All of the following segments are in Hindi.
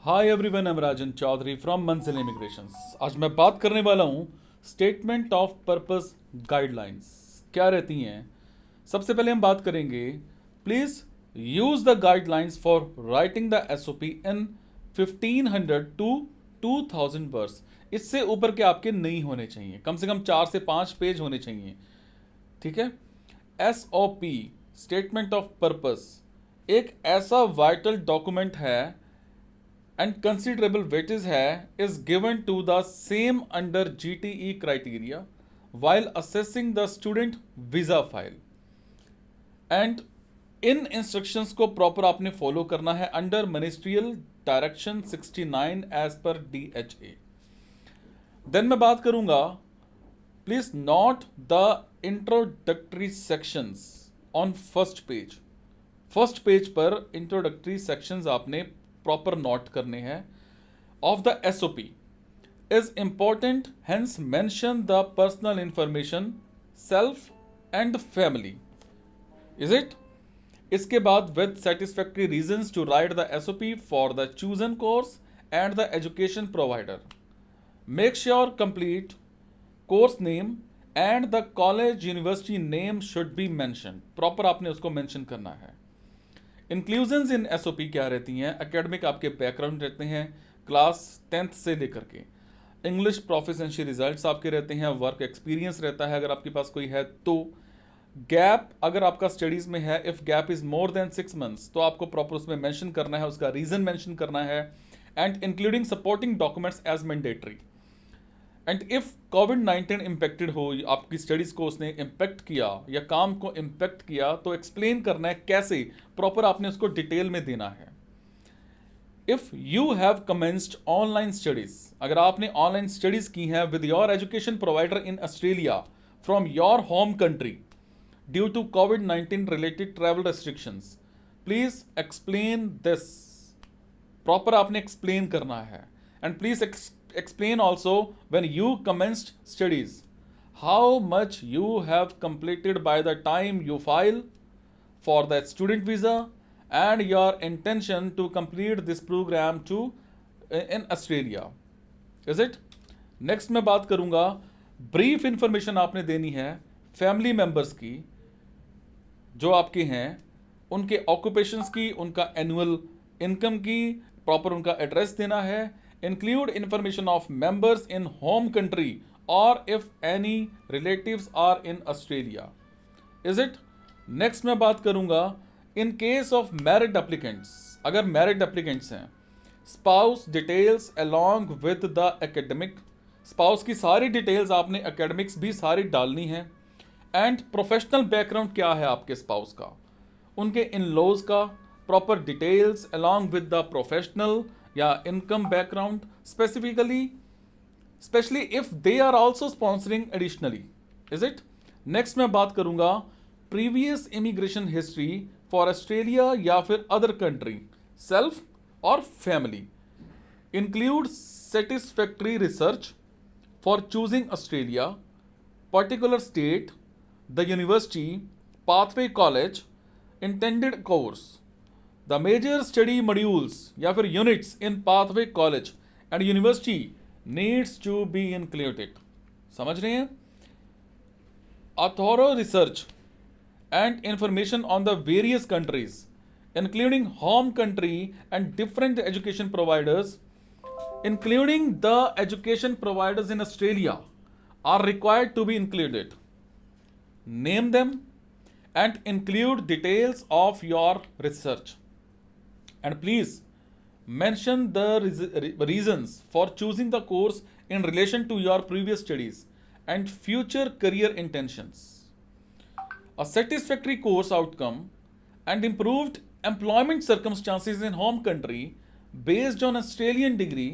Hi everyone, I am Rajan Chaudhary from Manzil immigrations. आज मैं बात करने वाला हूँ स्टेटमेंट ऑफ पर्पस गाइडलाइंस क्या रहती हैं। सबसे पहले हम बात करेंगे, please use the guidelines for writing the SOP in 1500 to 2000 words. इससे ऊपर के आपके नहीं होने चाहिए, कम से कम 4 से 5 पेज होने चाहिए। ठीक है। एसओपी स्टेटमेंट ऑफ पर्पस एक ऐसा वाइटल डॉक्यूमेंट है and considerable weightage is given to the same under GTE criteria while assessing the student visa file and इन इंस्ट्रक्शंस को प्रॉपर आपने फॉलो करना है अंडर मिनिस्ट्रियल डायरेक्शन 69 एज पर DHA। देन मैं बात करूंगा, please note the introductory sections on first page. First page पर इंट्रोडक्टरी सेक्शंस आपने प्रॉपर नोट करने हैं of the SOP is important, hence mention the personal information self and family. Is it? इसके बाद with satisfactory reasons to write the SOP for the chosen course and the education provider. Make sure complete course name and the college university name should be mention. Proper आपने उसको मेंशन करना है। इंक्लूजन्स इन एसओपी क्या रहती हैं? एकेडमिक आपके बैकग्राउंड रहते हैं, क्लास 10th से लेकर के इंग्लिश प्रोफिशिएंसी रिजल्ट्स आपके रहते हैं, वर्क एक्सपीरियंस रहता है अगर आपके पास कोई है तो, गैप अगर आपका स्टडीज में है, if gap is more than 6 months तो आपको प्रॉपर उसमें मेंशन करना है, उसका रीजन मेंशन करना है, and including supporting documents as mandatory. And if कोविड-19 इम्पेक्टेड हो, आपकी स्टडीज को उसने इम्पेक्ट किया या काम को इम्पेक्ट किया, तो एक्सप्लेन करना है कैसे, प्रॉपर आपने उसको डिटेल में देना है। If you have commenced online studies, अगर आपने ऑनलाइन स्टडीज की हैं with your education provider in Australia from your home country due to कोविड-19 related travel restrictions, please explain this. Proper आपने एक्सप्लेन करना है। And please explain also when you commenced studies how much you have completed by the time you file for that student visa and your intention to complete this program to in Australia. Is it? Next मैं बात करूंगा, brief information आपने देनी है फैमिली मेंबर्स की जो आपके हैं, उनके ऑक्यूपेशंस की, उनका एनुअल इनकम की, प्रॉपर उनका एड्रेस देना है। Include information of members in home country or if any relatives are in Australia. Is it? Next मैं बात करूंगा, in case of married applicants, अगर married applicants हैं, spouse details along with the academic, spouse की सारी details आपने academics भी सारी डालनी है। and professional background क्या है आपके spouse का, उनके in-laws का proper details along with the professional या income background specially if they are also sponsoring additionally. Is it? Next मैं बात करूंगा previous immigration history for Australia या फिर अदर कंट्री, सेल्फ और family. Include satisfactory research for choosing Australia, particular state, the university, pathway college, intended course, the major study modules या फिर units in pathway college and university needs to be included. समझ रहे हैं? A thorough research and information on the various countries including home country and different education providers including the education providers in Australia are required to be included. Name them and include details of your research. And please mention the reasons for choosing the course in relation to your previous studies and future career intentions. A satisfactory course outcome and improved employment circumstances in home country based on Australian degree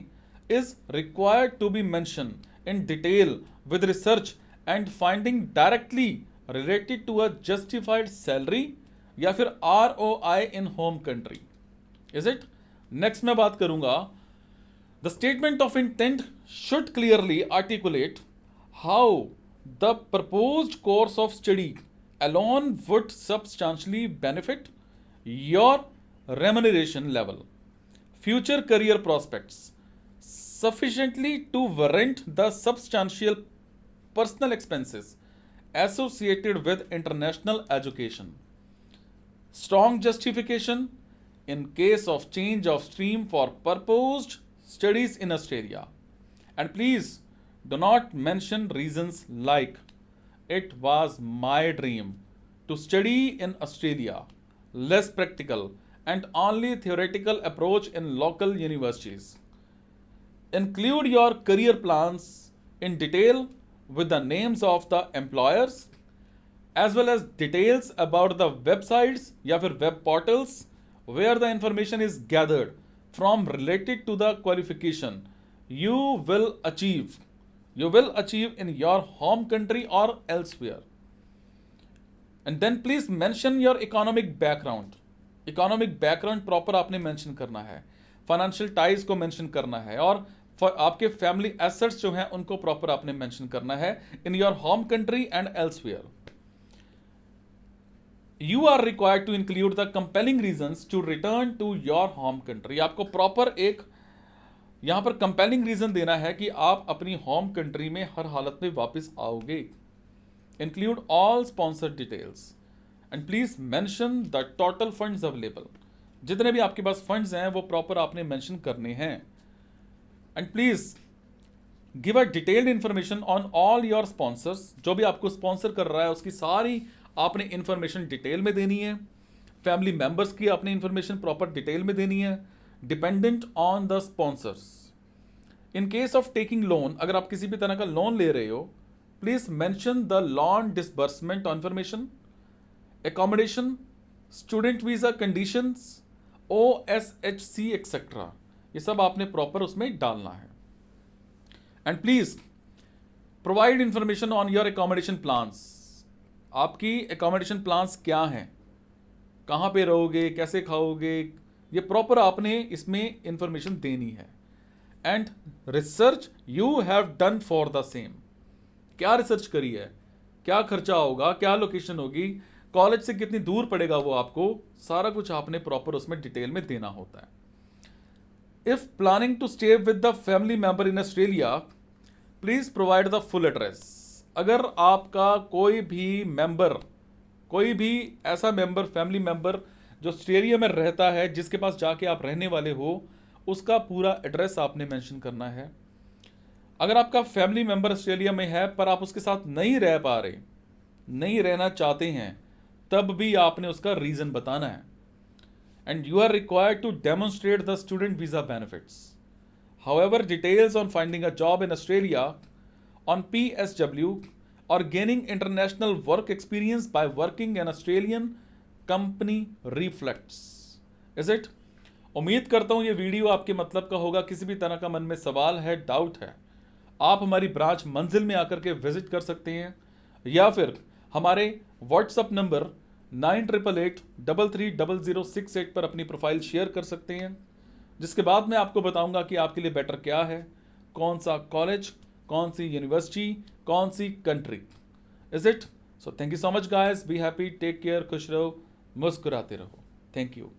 is required to be mentioned in detail with research and finding directly related to a justified salary या फिर ROI in home country. Is it? Next मैं बात करूंगा, the statement of intent should clearly articulate how the proposed course of study alone would substantially benefit your remuneration level, future career prospects sufficiently to warrant the substantial personal expenses associated with international education. Strong justification in case of change of stream for purposed studies in Australia. And please do not mention reasons like it was my dream to study in Australia, less practical and only theoretical approach in local universities. Include your career plans in detail with the names of the employers as well as details about the websites या फिर web portals where the information is gathered from related to the qualification you will achieve in your home country or elsewhere. And then please mention your economic background. Economic background proper आपने मेंशन करना है, फाइनेंशियल टाइज को मेंशन करना है और आपके फैमिली एसेट्स जो हैं उनको प्रॉपर आपने मेंशन करना है in your home country and elsewhere. You are required to include the compelling reasons to return to your home country. आपको प्रॉपर एक यहां पर कंपेलिंग रीजन देना है कि आप अपनी होम कंट्री में हर हालत में वापस आओगे. Include all sponsored details and please mention the total funds available. जितने भी आपके पास फंड्स हैं वो प्रॉपर आपने मेंशन करने हैं. And please give a detailed information on all your sponsors. जो भी आपको स्पॉन्सर कर रहा है उसकी सारी आपने इंफॉर्मेशन डिटेल में देनी है. फैमिली मेंबर्स की आपने इंफॉर्मेशन प्रॉपर डिटेल में देनी है. Dependent on the sponsors. In case of taking loan, अगर आप किसी भी तरह का लोन ले रहे हो, please mention the loan disbursement information, accommodation, student visa conditions, OSHC etcetera. ये सब आपने प्रॉपर उसमें डालना है. And please provide information on your accommodation plans. आपकी एकोमोडेशन प्लान्स क्या हैं, कहाँ पे रहोगे, कैसे खाओगे, ये प्रॉपर आपने इसमें इंफॉर्मेशन देनी है. And research you have done for the same. क्या रिसर्च करी है, क्या खर्चा होगा, क्या लोकेशन होगी, कॉलेज से कितनी दूर पड़ेगा, वो आपको सारा कुछ आपने प्रॉपर उसमें डिटेल में देना होता है. If planning to stay with the family member in Australia, please provide the full address. अगर आपका कोई भी ऐसा मेंबर, फैमिली मेंबर जो ऑस्ट्रेलिया में रहता है, जिसके पास जाके आप रहने वाले हो, उसका पूरा एड्रेस आपने मेंशन करना है. अगर आपका फैमिली मेंबर ऑस्ट्रेलिया में है पर आप उसके साथ नहीं रह पा रहे, नहीं रहना चाहते हैं, तब भी आपने उसका रीजन बताना है. And you are required to demonstrate the student visa benefits. However details on finding a job in Australia on PSW or gaining international work experience by working in Australian company reflects. Is it? उम्मीद करता हूं ये वीडियो आपके मतलब का होगा. किसी भी तरह का मन में सवाल है, डाउट है, आप हमारी ब्रांच मंजिल में आकर के विजिट कर सकते हैं या फिर हमारे व्हाट्सएप नंबर 9888330068 पर अपनी प्रोफाइल शेयर कर सकते हैं, जिसके बाद मैं आपको बताऊंगा कि आपके लिए बेटर क्या है, कौन सा कॉलेज, कौन सी यूनिवर्सिटी, कौन सी country. Is it? So thank you so much guys. Be happy, take care, खुश रहो, मुस्कुराते रहो. Thank you.